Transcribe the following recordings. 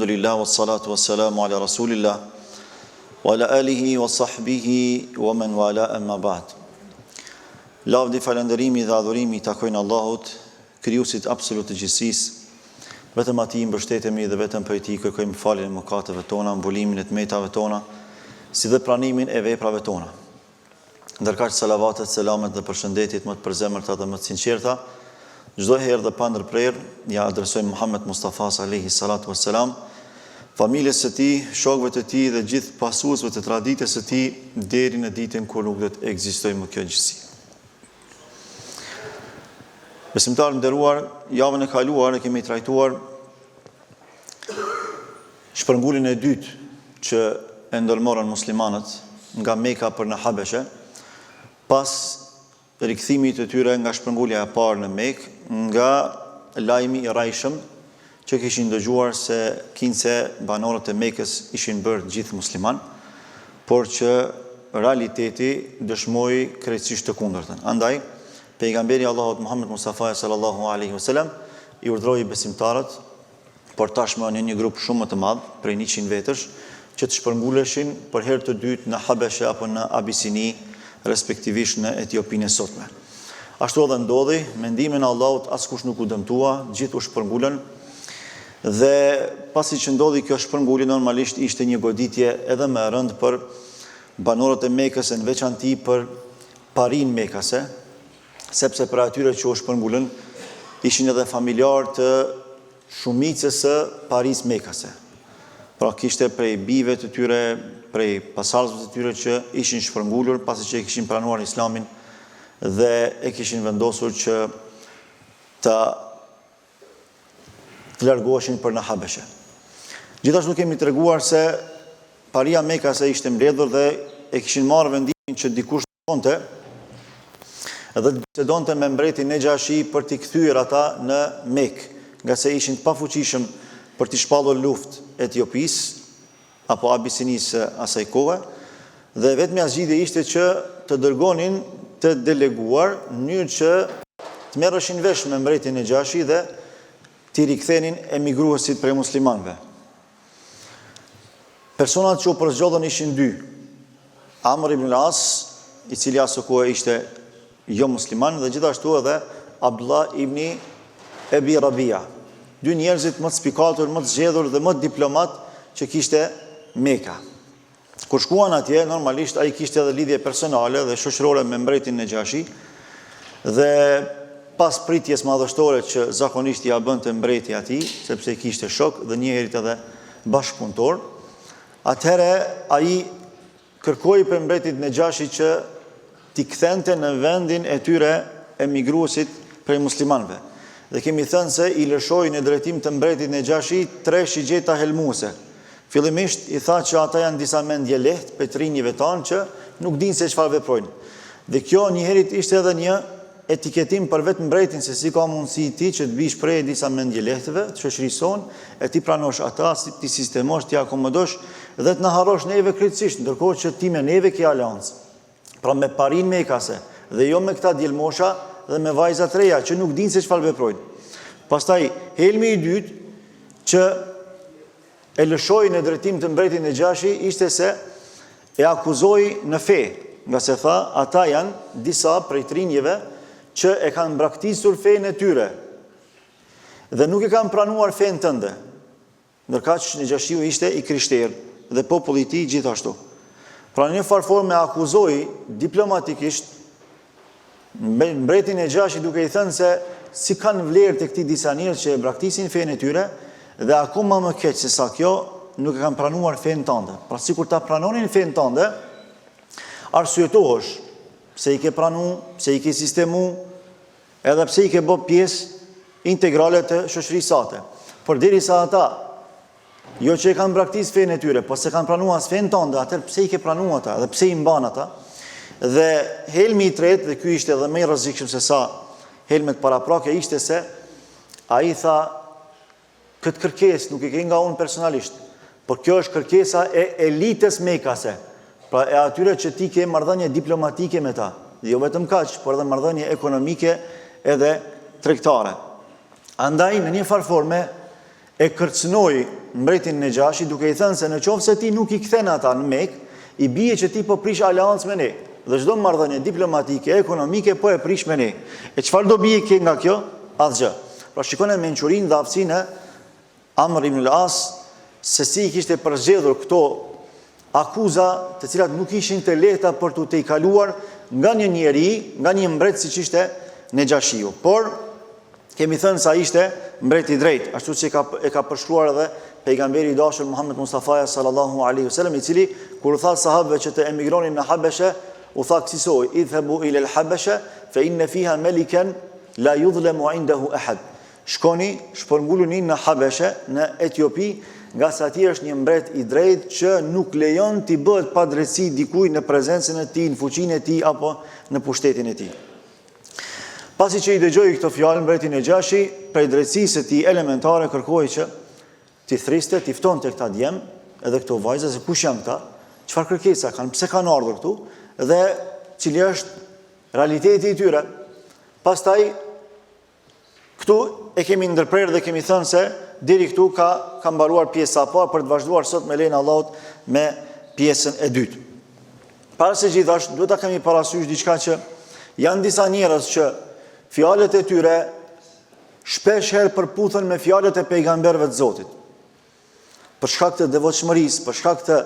Alhamdulillah, wassalatu wassalamu ala rasulillah, wa ala alihi wa sahbihi wa man wala amma ba'd. Lavdi, falënderimi dhe adhurimi takojnë Allahut, krijuesit absolut të gjithësisë. Vetëm atij mbështetemi dhe vetëm prej tij kërkojmë faljen e mëkateve tona, mbulimin e tmetave tona, si dhe pranimin e veprave tona. Ndërkaq salavatet, selamet dhe përshëndetjet më të përzemërta dhe më të sinqerta, çdo herë dhe pa ndërprerje ja adresojmë Muhammed Mustafa alayhi salatu wassalam, familjes së tij, shokëve të tij dhe gjithë pasuesve të traditës së tij deri në ditën kur nuk do të ekzistojë më kjo gjësi. Besimtarë nderuar, javën e kaluar e kemi trajtuar shpërnguljen e dytë që e ndërmorën muslimanët nga Meka për në Habeshe, pas rikthimit të tyre nga shpërngulja e parë në Mekë, nga lajmi i rajshëm që kishin dëgjuar se kinse banorët e Mekës ishin bërë gjithë musliman, por që realiteti dëshmoi krejtësisht të kundërtën. Andaj, pejgamberi Allahut Muhammed Mustafa sallallahu alaihi wasallam i urdhroi besimtarët, por tashmë në një grup shumë më të madh, prej 100 vetësh, që të shpërnguleshin për herë të dytë në Habeshe apo në Abisini, respektivisht në Etiopinë e sotme. Ashtu edhe ndodhi, me ndihmën e Allahut askush nuk u dëmtua, gjithë u shpërngulën, dhe pasi që ndodhi kjo shpërngulje, normalisht ishte një goditje edhe më e rëndë për banorët e Mekës, në veçanti për parin mekase, sepse për atyre që u shpërngulën ishin edhe familjar të shumicës së paris mekase. Pra kishte prej bijve të tyre, prej pasardhësve të tyre që ishin shpërngulur pasi që e kishin pranuar Islamin dhe e kishin vendosur që të largoheshin për në Habeshe. Gjithashtu kemi treguar se paria mekase ishte mbledhur dhe e kishin marrë vendimin që dikush donte dhe se donte me mbretin Nejashi për t'i kthyer ata në Mekë, nga se ishin të pafuqishëm për t'i shpallur luftë Etiopisë apo Abisinisë asaj kohe, dhe vetmja zgjidhje ishte që të dërgonin të deleguar në mënyrë që të merreshin vesh me mbretin Nejashi dhe t'i rikthenin emigruesit prej muslimanëve. Personat që u përzgjodhen ishin dy. Amr ibn al-As, i cili asë kohë ishte jo musliman, dhe gjithashtu edhe Abdullah ibn Ebi Rabia. Dy njerëzit më të spikatur, më të zgjedhur dhe më të diplomat që kishte Meka. Kur shkuan atje, normalisht ai kishte edhe lidhje personale dhe shoqërore me mbretin Nejashi, dhe pas pritjes madhështore që zakonisht ja bënte mbreti atij, sepse kishte shok dhe njëherit edhe bashkëpunëtor, atëherë ai kërkoi për mbretit Nejashi që t'i kthente në vendin e tyre emigruesit prej muslimanëve. Dhe kemi thënë se i lëshoi në drejtim të mbretit Nejashi 3 shigjeta helmuese. Fillimisht i tha që ata janë disa mendje lehtë, petrinjve tanë që nuk dinë se çfarë veprojnë. Dhe kjo njëherit ishte edhe një etiketim për vetë mbretin, se si ka mundësi ti që të bish prej disa mendje lehtëve, të shoqërison, e ti pranosh ata, ti sistemosh, ti akomodosh, dhe të na harrosh neve krejtësisht, ndërkohë që ti me neve ke aleancë. Pra me parin mekase, dhe jo me këta djelmosha dhe me vajzat reja, që nuk dinë se çfarë veprojnë. Pastaj, helmi i dytë, që e lëshoi në drejtim të mbretit Nejashi, ishte se e akuzoi në fe, nga se tha, ata janë disa prej trinjeve që e kanë braktisur fenë e tyre dhe nuk e kanë pranuar fenë tënde. Ndërkaq Nejashiu ishte i krishterë dhe populli i tij gjithashtu. Pra në një farë formë e akuzoi diplomatikisht mbretin Nejashi, duke i thënë se si kanë vlerë të këtij disa njerëz që e braktisin fenë e tyre, dhe akoma më keq se sa kjo nuk e kanë pranuar fenë tënde. Pra sikur ta pranonin fenë tënde, arsyetohesh pse i ke pranu, pse i ke sistemu, edhe pse i ke bë pjesë integrale të shoqërisë sate. Por derisa ata jo që e kanë braktisë fenë e tyre, po se kanë pranuar as fenë tënde, atëherë pse i ke pranuar ata, dhe pse i mban ata? Dhe helmi i tretë, dhe ky ishte edhe më i rrezikshëm se sa helmet paraprake, ishte se ai tha, këtë kërkesë nuk e ke nga unë personalisht, por kjo është kërkesa e elitës mekase, pra e atyre që ti ke marrëdhënie diplomatike me ta, dhe jo vetëm kaq, por edhe marrëdhënie ekonomike edhe tregtare. Andaj, në një farë forme, e kërcënoi mbretin Nejashi duke i thënë se në qoftë se ti nuk i kthen ata në Mekë, i bie që ti po prish aleancë me ne. Dhe çdo marrëdhënie diplomatike, ekonomike po e prish me ne. E çfarë do bie ke nga kjo? Asgjë. Pra shikoni mençurinë dhe aftësinë e Amr ibn al-As se si i kishte përzgjedhur këto akuza të cilat nuk ishin të lehta për t'u tejkaluar nga një njeri, nga një mbret siç ishte Nejashiu. Por kemi thënë sa ishte mbret i drejtë, ashtu si e ka përshkruar edhe pejgamberi i dashur Muhammed Mustafa sallallahu alaihi wasallam, i cili kur u tha sahabëve që të emigronin në Habeshe, u tha kësaj: "Idhhabu ila al-Habasha fa inna fiha malikan la yudhlamu 'indahu ahad." Shkoni, shpërnguluni në Habeshe, në Etiopi, nga sa atje është një mbret i drejtë që nuk lejon t'i bëhet pa drejtësi dikujt në prezencën e tij, në fuqinë e tij apo në pushtetin e tij. Pasi që i dëgjoi këto fjalë mbreti Nejashi, prej drejtësisë së tij elementare kërkoi që t'i thriste, t'i ftonte këta djem, edhe këto vajza, se kush janë këta, çfarë kërkesa kanë, pse kanë ardhur këtu, dhe cili është realiteti i tyre. Pastaj këtu e kemi ndërprerë dhe kemi thënë se deri këtu ka mbaruar pjesa e parë për të vazhduar sot me lejen e Allahut me pjesën e dytë. Para se gjithashtu duhet ta kemi parasysh diçka që janë disa njerëz që fjalët e tyre shpesh herë përputhen me fjalët e pejgamberëve të Zotit. Për shkak të devotshmërisë, për shkak të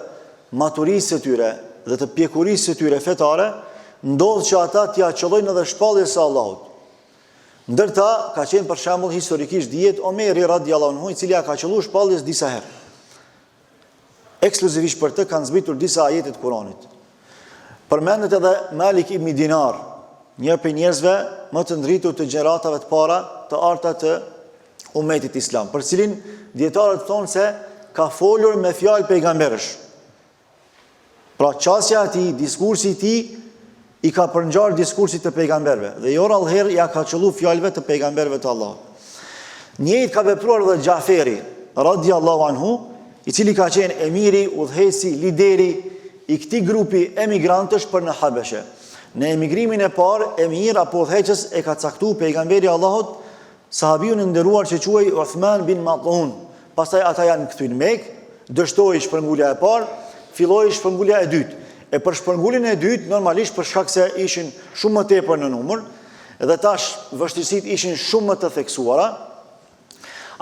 maturisë së tyre dhe të pjekurisë së tyre fetare, ndodh që ata t'ia qellojnë edhe shpalljes së Allahut. Ndërta ka qenë për shembull historikisht dihet Omeri radhiyallahu anhu, i cili ka qelluar shpalljes disa herë. Ekskluzivisht për të kanë zbritur disa ajete të Kuranit. Përmendet edhe Malik ibn Dinar, një prej njerëzve më të ndritur të gjeneratave të para të arta të umetit islam, për cilin dietarët thonë se ka folur me fjalë pejgamberësh. Pra qasja e tij, diskursi i tij i ka përngjarë diskursit të pejgamberëve dhe jo rallëherë ja ka qelluar fjalëve të pejgamberëve të Allahut. Njëjtë ka vepruar edhe Xhaferi radhiyallahu anhu, i cili ka qenë emiri, udhëheci, lideri i këtij grupi emigrantësh për në Habeshe. Në emigrimin e parë, emir apo udhëheqës e ka caktuar pejgamberi i Allahut sahabiun e nderuar që quhej Uthman bin Mat'un. Pastaj ata janë kthyer në Mekë, dështoi shpërngulja e parë, filloi shpërngulja e dytë. E për shpërnguljen e dytë, normalisht për shkak se ishin shumë më tepër në numër, dhe tash vështirësitë ishin shumë më të theksuara,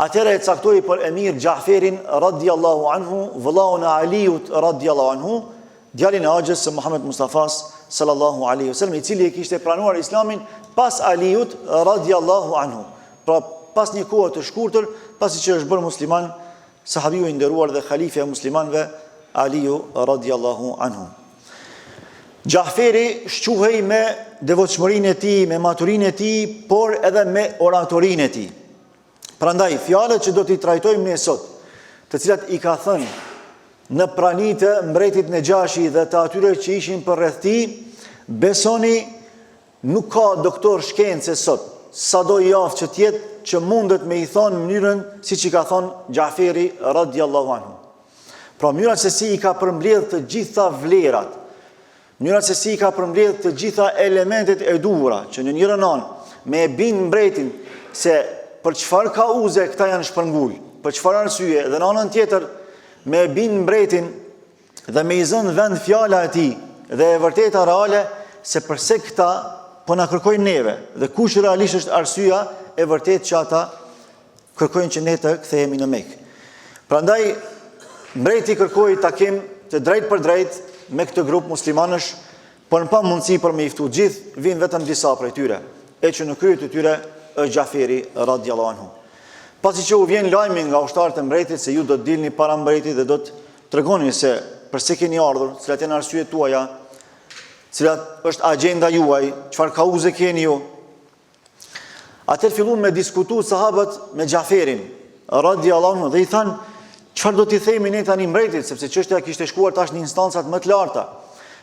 atëherë e caktoi për emir Xhaferin radhiyallahu anhu, vëllaun e Aliut radhiyallahu anhu, djalin e Axhës së Muhammed Mustafas sallallahu alaihi wasallam, i cili e kishte pranuar Islamin pas Aliut radhiyallahu anhu. Pra pas një kohë të shkurtër, pasi që është bërë musliman, sahabiu i nderuar dhe halifja e muslimanëve Aliu radhiyallahu anhu. Xhaferi shquhej me devotshmërinë e tij, me maturinë e tij, por edhe me oratorinë e tij. Prandaj fjalët që do t'i trajtojmë ne sot, të cilat i ka thënë në praninë të mbretit Nejashi dhe të atyre që ishin përreth tij, besoni nuk ka doktor shkencë sot, sado i aftë që tjetë, që mundet me i thonë në mënyrën siç i ka thonë Xhaferi radhiyallahu anhu. Pra mënyra se si i ka përmbledh të gjitha vlerat, mënyra se si i ka përmbledh të gjitha elementet e duhura, që në njërin anë me e bind mbretin se për çfarë kauze këta janë shpërngul, për çfarë arsye, dhe në anën tjetër me e bind mbretin dhe me i zënë vend fjala e tij dhe e vërteta reale se përse këta po na kërkojnë neve dhe kush realisht është arsyeja e vërtetë që ata kërkojnë që ne të kthehemi në Mekë. Prandaj mbreti kërkoi takim të drejtë për drejtë me këtë grup muslimanësh, por pa mundësi për me i ftuar gjithë, vinë vetëm disa prej tyre, e që në krye të tyre është Xhaferi radhiyallahu anhu. Pasi që u vjen lajmi nga ushtarët e mbretit se ju do të dilni para mbretit dhe do të tregoni se përse keni ardhur, cilat janë arsyet tuaja, cilat është agenda juaj, çfarë kauze keni ju. Atëherë filluan me diskutu sahabët me Xhaferin radhiyallahu anhu dhe i thanë: "Çfarë do t'i themi ne tani mbretit, sepse çështja kishte shkuar tash në instancat më të larta.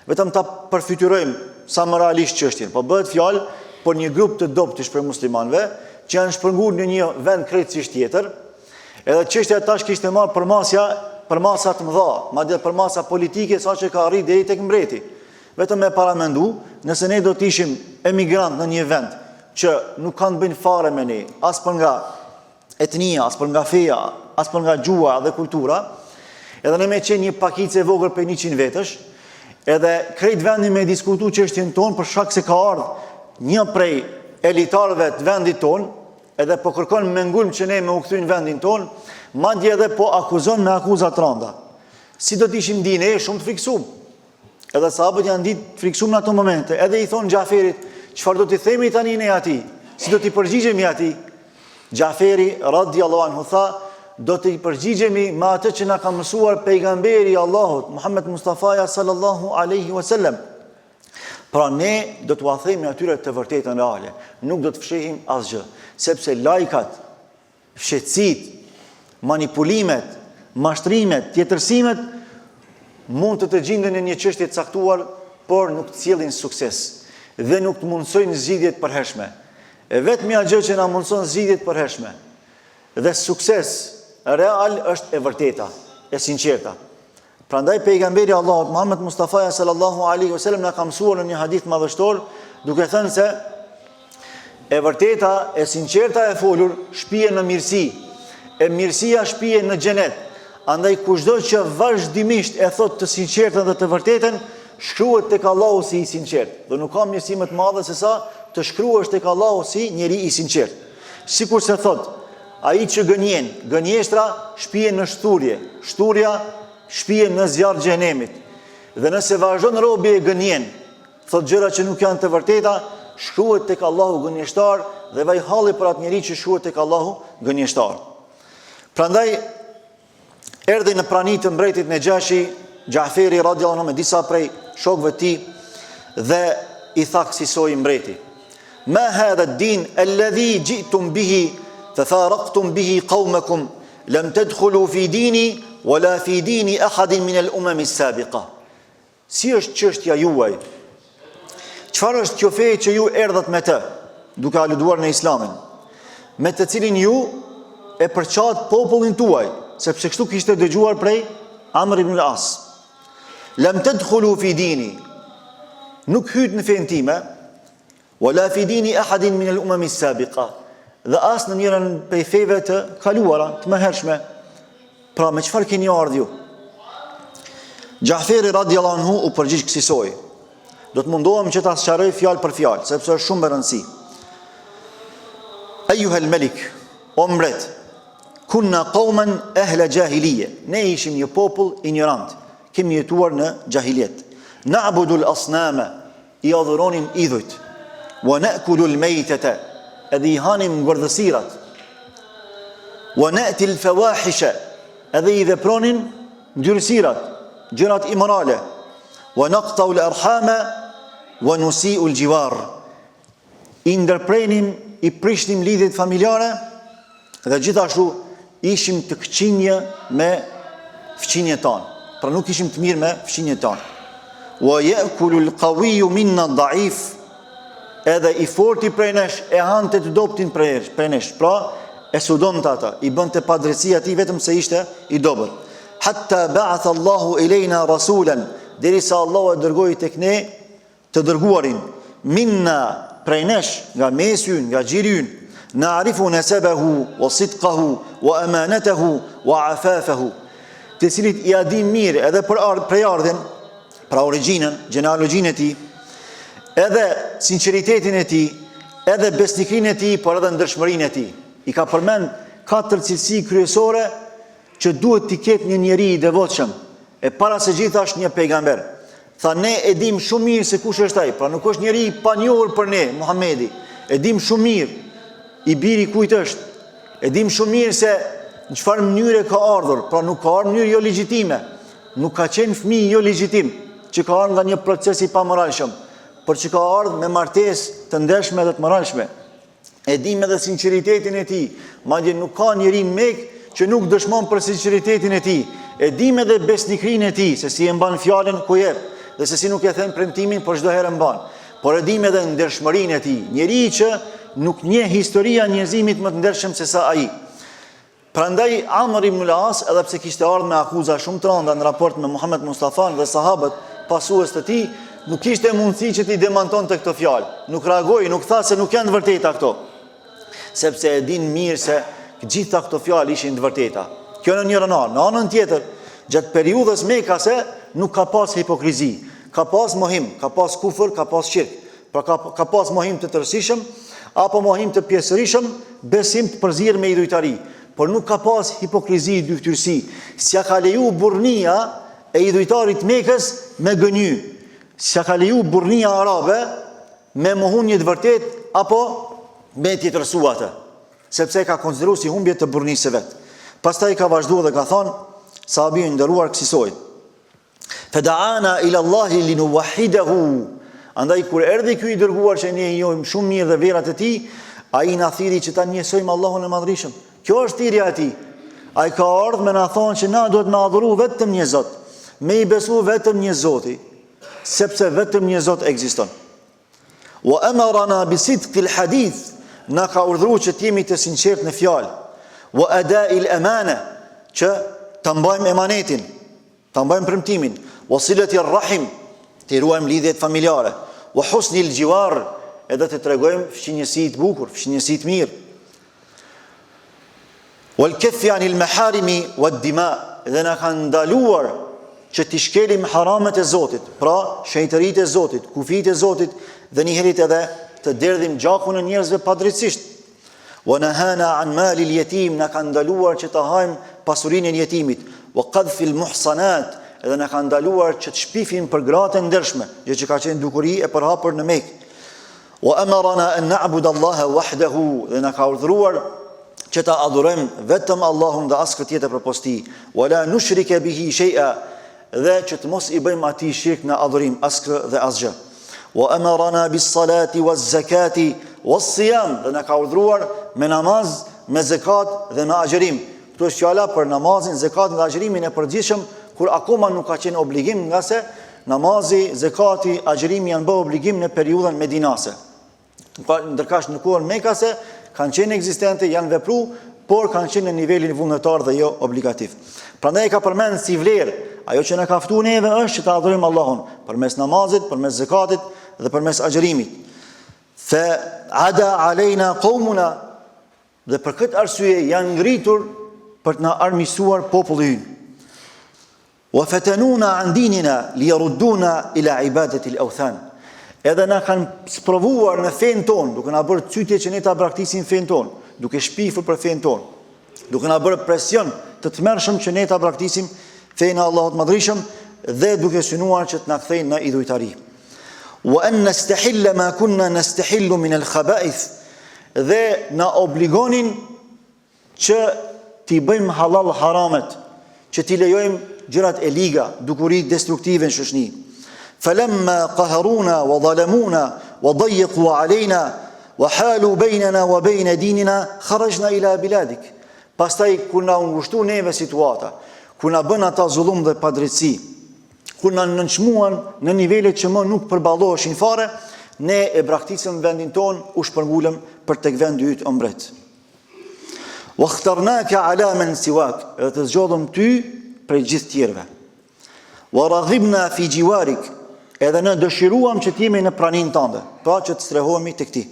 Vetëm ta përfytyrojmë sa më realisht çështjen. Po bëhet fjalë për një grup të dobëtish për muslimanëve që janë shpërngulur në një vend krejtësisht tjetër. Edhe çështja tash kishte marrë përmasa të mëdha, madje përmasa politike saqë ka arrit deri tek mbreti. Vetëm me paramendu, nëse ne do të ishim emigrant në një vend që nuk kanë bënë fare me ne, as për nga etnia, as për nga feja, as për nga gjua dhe kultura, edhe ne me qenë një pakice e vogël për 100 vetësh, edhe krejt vendi me diskutu çështjen tonë për shkak se ka ardhur një prej elitarëve të vendit tonë, edhe po kërkon me ngulm që ne me u kthyn vendin tonë, madje edhe po akuzon me akuza të rënda. Si do të ishim dine, shumë të friksuar. Edhe sahabët janë ditë friksuar në ato momente, edhe i thonë Xhaferit, çfarë do t'i themi tani ne atij? Si do t'i përgjigjemi atij? Xhaferi radhiyallahu anhu tha, do t'i përgjigjemi me atë që na ka mësuar pejgamberi i Allahut, Muhammed Mustafa sallallahu alaihi wasallam. Pra ne do t'ua themi atyre të vërtetën reale, nuk do të fshehim asgjë, sepse lajkat, fshehtësitë, manipulimet, mashtrimet, tjetërsimet mund të gjenden në një çështje të caktuar, por nuk të sjellin sukses dhe nuk të mundsojnë zgjidhje të përhershme. E vetmja gjë që na mundson zgjidhje të përhershme dhe sukses real është e vërteta, e sinqerta. Prandaj pejgamberi Allahut Muhammed Mustafa sallallahu alaihi wasallam na ka mësuar në një hadith madhështor, duke thënë se e vërteta, e sinqerta e folur shpihen në mirësi, e mirësia shpihen në xhenet. Andaj kushdo që vazhdimisht e thot të sinqertën dhe të vërtetën, shkruhet tek Allahu si i sinqert. Dhe nuk ka mirësi më të madhe se sa të shkruash tek Allahu si njeri i sinqert. Sikur se thot, ai që gënjen, gënjeshtra shpihen në shturje, shturja shpihen në zjarr xhenemit. Dhe nëse vazhdon robi e gënjen, thot gjëra që nuk janë të vërteta, shkruhet tek Allahu gënjeshtar dhe vaj halli për atë njeri që shkruhet tek Allahu gënjeshtar. Prandaj erdhi në prani të mbretit Nejashi, Xhaferi radhiyallahu anhu me disa prej shokëve të tij dhe i tha kësaj mbreti: "Ma hadha ad-din alladhi ji'tum bihi tatharaqtum bihi qaumakum lam tadkhulu fi dini wala fi dini ahadin min al-umam as-sabiqa." Si është çështja juaj? Çfarë është kjo fe që ju erdhët me të, duke aluduar në Islamin, me të cilin ju e përçat popullin tuaj, sepse kështu kishte dëgjuar prej Amr ibn al-As. Lam tadkhulu fi dini, nuk hyt në fen time, wala fi dini ahadin min al-umam as-sabiqa, dhe as në njërin prej feve të kaluara, të mëhershme. Pra me çfarë keni ardhur ju? Xhaferi radhiyallahu anhu u përgjigj kësaj. Do të mundohem që ta sqaroj fjalë për fjalë, sepse është shumë e rëndësishme. Ayuha al-malik, o mbret, kunna qauman ahla jahiliye, ne ishim një popull ignorant, kemi jetuar në jahiliet. Na'budu al-asnama, i adhuronim idhujt, wa na'kulu al-maytata, edhe i hanim ngordhësirat, wa na'ti al-fawahisha, edhe i vepronin ndyrësirat, gjërat imorale, wa naqta'u al-arhama wa nusi'u al-jiwar, i ndërprenim, i prishnim lidhjet familjare dhe gjithashtu ishim të këqinje me fëqinjet tanë. Pra nuk ishim të mirë me fëqinjet tanë. Wa ya'kulu al-qawiyyu minna ad-da'if, edhe i forti prej nesh e hante të dobtin prej nesh. Pra e sudonte ata, i bënte padrejti atij vetëm se ishte i dobët. Hatta ba'atha Allahu ilejna rasulan, derisa Allahu e dërgoi tek ne të dërguarin, minna prej nesh, nga mesyn, nga gjiryn, na'rifu nasabahu wa sidqahu wa amanatahu wa afafahu, të cilit i adim mirë edhe për prejardhjen, pra origjinën, gjenealogjinë e tij, edhe sinqeritetin e tij, edhe besnikrinë e tij, por edhe ndershmërinë e tij. I ka përmend 4 cilësi kryesore që duhet t'i ketë një njeri i devotshëm, e para se gjitha është një pejgamber. Tha, ne e dim shumë mirë se kush është ai, pra nuk është njeri i panjohur për ne, Muhamedi. E dim shumë mirë i biri kujt është. E dim shumë mirë se në çfarë mënyre ka ardhur, pra nuk ka ardhur në mënyrë jo legjitime. Nuk ka qenë fëmijë jo legjitim, që ka ardhur nga një proces i pamoralshëm, por që ka ardhur me martesë të ndershme dhe të moralshme. E dim edhe sinqeritetin e tij, madje nuk ka njeri në Mekë që nuk dëshmon për sinqeritetin e tij. E dim edhe besnikrinë e tij, se si e mban fjalën ku jep, dhe se si nuk e thën premtimin, por çdo herë mban. Por e dim edhe ndershmërinë e tij, njeriu që nuk njeh historia e njerëzimit më të ndershëm se sa ai. Prandaj Amr ibn al-As, edhe pse kishte ardhur me akuza shumë të rënda në raport me Muhammed Mustafa dhe sahabët pasues të tij, nuk kishte mundësi që t'i demantonte këto fjalë. Nuk reagoi, nuk tha se nuk janë të vërteta këto. Sepse e din mirë se gjitha këto fjalë ishin të vërteta. Kjo në njërën anë. Në anën tjetër, gjatë periudhës mekase nuk ka pas hipokrizi, ka pas mohim, ka pas kufër, ka pas shirk. Pra ka pas mohim të tërësishëm, apo mohim të pjesërishëm, besim të përzirë me idhujtari. Por nuk ka pas hipokrizi, dyftyrsi. S'ja ka leju burnia e idhujtarit Mekës me gënjy. S'ja ka leju burnia arabe me mohun një të vërtet, apo me tjetërsu atë. Sepse ka konsideru si humbje të burnisë vetë. Pastaj ka vazhdu dhe ka thonë, sahabi i nderuar kësaj. Feda'ana ila Allahi linuwahhidahu. Andaj kur erdhi ky i dërguar që ne i njohim shumë mirë dhe vlerat e tij, ai na thiri që ta njësojmë Allahun e Madhrishëm. Kjo është thirrja e tij. Ai ka ardhur me na thonë që na duhet me adhuru vetëm një Zot, me i besu vetëm një Zoti, sepse vetëm një Zot ekziston. Wa amarana bisidqi alhadith, na ka urdhëruar që të jemi të sinqert në fjalë. Wa ada'i al-amana, që ta mbajmë emanetin, ta mbajmë premtimin. Wa silati ar-rahim, të ruajmë lidhjet familjare. Wa husni al-jiwar, edhe të tregojmë fëmijësi të bukur, fëmijësi të mirë. Wal kaffi anil maharimi wad dima, dhe na kanë ndaluar që t'i shkelim haramet e Zotit, pra shejtëritë e Zotit, kufitë e Zotit, dhe njëherët edhe të derdhim gjakun e njerëzve padrejtisht. Wa nahana an mali al-yatim, na kanë ndaluar që të hajmë pasurinë e jetimit. Wa qadhfi al-muhsanat, edhe na kanë ndaluar që të shpifim për gratë e ndershme, gjë që ka qenë dukuri e përhapur në Mekë. Wa amarana an na'budu Allaha wahdahu, dhe na ka urdhëruar që ta adhurojmë vetëm Allahun dhe asnjë tjetër përpos tij. Wala nushrika bihi shay'a, dhe që të mos i bëjmë atij shirk në adhurim askë dhe asgjë. Wa amarana bis salati waz zakati was siyam, dhe na ka urdhëruar me namaz, me zakat dhe me agjërim. Këtu është fjala për namazin, zakatin dhe agjërimin e përgjithshëm, kur akoma nuk ka qenë obligim, nga se namazi, zakati, agjërimi janë bërë obligim në periudhën medinase. Ndërkaq në kohën mekase kanë qenë ekzistente, janë vepru, por kanë qenë në nivelin vullnetar dhe jo obligativ. Prandaj ka përmend si vlerë, ajo që na ka ftuar neve është që ta adhurojmë Allahun përmes namazit, përmes zakatit dhe përmes agjërimit. Fa ada alejna qaumuna, dhe për këtë arsye janë ngritur për të na armiqsuar populli ynë. Wa fatanuna an dinina liyarudduna ila ibadati al-awthan. Edhe na kanë sprovuar në fen ton, duke na bërë cytje që ne ta braktisim fen ton, duke shpifur për fen ton, duke na bërë presion të tmerrshëm që ne ta braktisim fen e Allahut Madhrishëm, dhe duke synuar që të na kthejnë në idhujtari. Wa an nastahilla ma kunna nastahillu min al-khaba'ith, dhe na obligonin që t'i bëjmë halal haramet, që t'i lejojmë gjërat e liga, dukurit destruktive në shoqëni. Falamma qaharuna wa zalamuna wa dayyqu alayna wa halu baynana wa bayna dinina kharajna ila biladik. Pastaj kur na ngushtu neve situata, kur na bën ata zullum dhe padrejtësi, kur na nënçmuan në nivelet që më nuk përballoheshin fare, ne e braktisëm vendin ton, u shpërngulëm për tek vendi yt o mbret. Wa ikhtarnaka ala man siwak, edhe të zgjodhëm ty prej gjithë tjerëve. Wa raghibna fi jiwarik, edhe ne dëshiruam që të jemi në praninë tënde, pra që të strehohemi tek ti.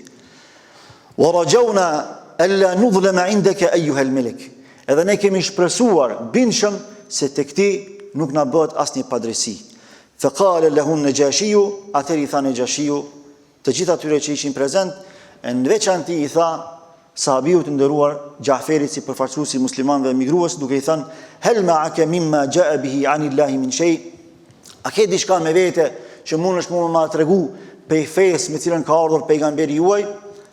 Wa rajawna alla nudhlama indaka ayyuha al-malik, edhe ne kemi shpresuar bindshëm se tek ti nuk na bëhet asnjë padrejsi. Fa qala lahu an-najashiyu, atëri tha Najashiu, të gjithë atyre që ishin prezent, në veçantë i tha sahabiu të nderuar Gjaferit si përfaqësuesi muslimanëve emigrues, duke i thënë: "Hal ma'aka mimma ja'a bihi 'anillahi min shay?" A ke diçka me vete që mundesh mua ma tregu pe fesë me cilën ka ardhur pejgamberi juaj?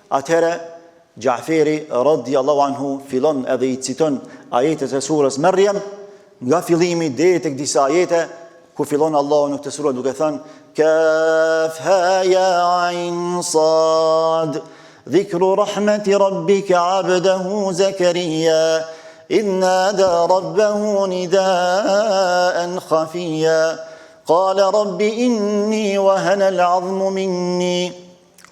Atëherë Gjaferi radhiyallahu anhu fillon edhe i citon ajetet e surës Maryam, nga fillimi deri tek disa ajete ku fillon Allahu në këtë surë duke thënë: "Kaf ha ya 'ain sad, dhikru rahmati rabbika 'abdahu Zakariya, إذ نادى ربه نداء خفيا قال رب إني وهن العظم مني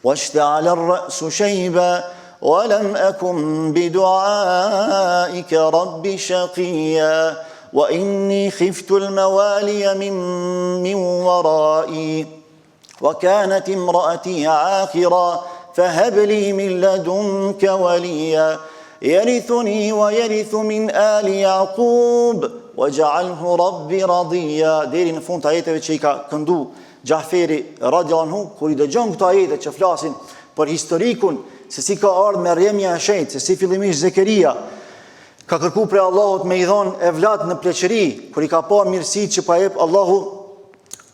واشتعل الرأس شيبا ولم أكن بدعائك رب شقيا وإني خفت الموالي من ورائي وكانت امرأتي عاقرا فهب لي من لدنك وليا yarithuni wa yarithu min ali Yaqub waj'alhu rabbi radiya. Deri në fund të ajeteve që i ka këndu Gjaferi radiallahu anhu, kur i dëgjon këto ajete që flasin për historikun se si ka ardhur Merjemja e shenjtë, se si fillimisht Zekeria ka kërku për Allahut me i dhon evlat në pleqëri, kur i ka pa mirësitë që pa jep Allahu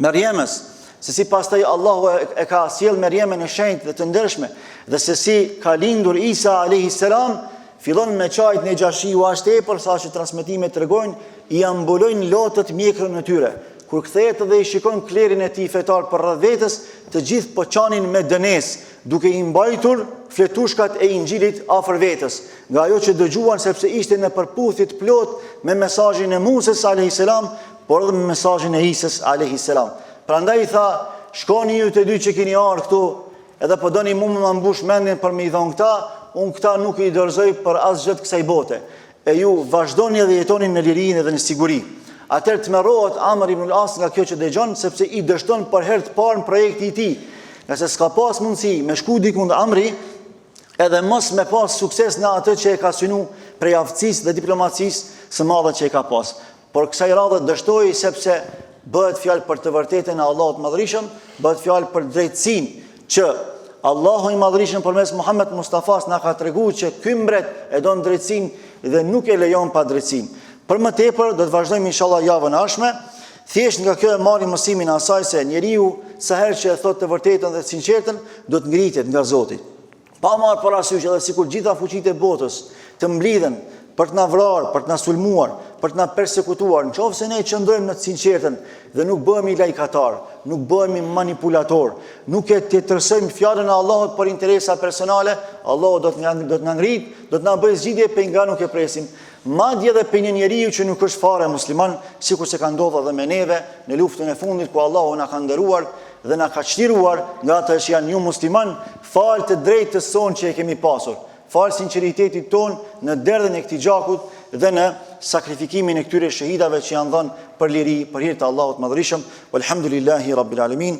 Merjemës, se si pastaj Allahu e ka sjell Merjemen e shenjtë dhe të ndershme, dhe se si ka lindur Isa alayhis salam, fillon me çajt në Xhashi u ashtë tepër sa që transmetimet tregojnë i ambulojnë lotët mjekrën e tyre. Kur kthehet dhe i shikon klerin e tij fetar për rreth vetës, të gjithë po qanin me dënes, duke i mbajtur fletushkat e Injilit afër vetës, nga ajo që dëgjuan, sepse ishte në përputhje të plot me mesazhin e Musës alayhis salam, por edhe me mesazhin e Isës alayhis salam. Prandaj tha, shkoni ju të dy që keni ardhur këtu, edhe po doni mua më mbush mendjen për me i dhon këta, unë këta nuk i dorëzoj për asgjë të kësaj bote. E ju vazhdoni dhe jetoni në lirinë dhe në siguri. Atëherë të merrohet Amr ibn al-As nga kjo që dëgjon, sepse i dështon për herë të parë në projekti i tij. Nëse s'ka pas mundësi me shku dikund Amri, edhe mos me pas sukses në atë që e ka synu prej aftësisë dhe diplomacisë së madhe që e ka pas. Por kësaj radhe dështoi sepse bëhet fjalë për të vërtetën e Allahut Madhërisëm, bëhet fjalë për drejtësinë që Allahu i Madhërisëm përmes Muhammed Mustafas na ka treguar që ky mbret e don drejtësinë dhe nuk e lejon pa drejtësinë. Për më tepër do të vazhdojmë inshallah javën e ardhshme. Thjesht nga kjo e marrim mësimin e asaj se njeriu sa herë që e thot të vërtetën dhe të sinqertën, do të ngrihet nga Zoti. Pa marrë parasysh edhe sikur gjitha fuqitë e botës të mblidhen për të na vrarë, për të na sulmuar, për të na persekutuar, nëse ne qëndrojmë në të sinqertën dhe nuk bëhemi lajkatar, nuk bëhemi manipulator, nuk e tërësojmë fjalën e Allahut për interesa personale, Allahu do të na ngrit, do të na bëjë zgjidhje për nga nuk e presim. Madje edhe për një njeriu që nuk është fare musliman, sikur se ka ndodhur edhe me neve në luftën e fundit ku Allahu na ka nderuar dhe na ka çliruar nga ata që janë ju musliman, fal të drejtës sonë që e kemi pasur. Fal sinqeritetit ton në derdhën e këtij gjakut dhe në sakrifikimin e këtyre shahidave që janë dhënë për liri, për hir të Allahut Madhërisëm. Walhamdulillahi rabbil alamin.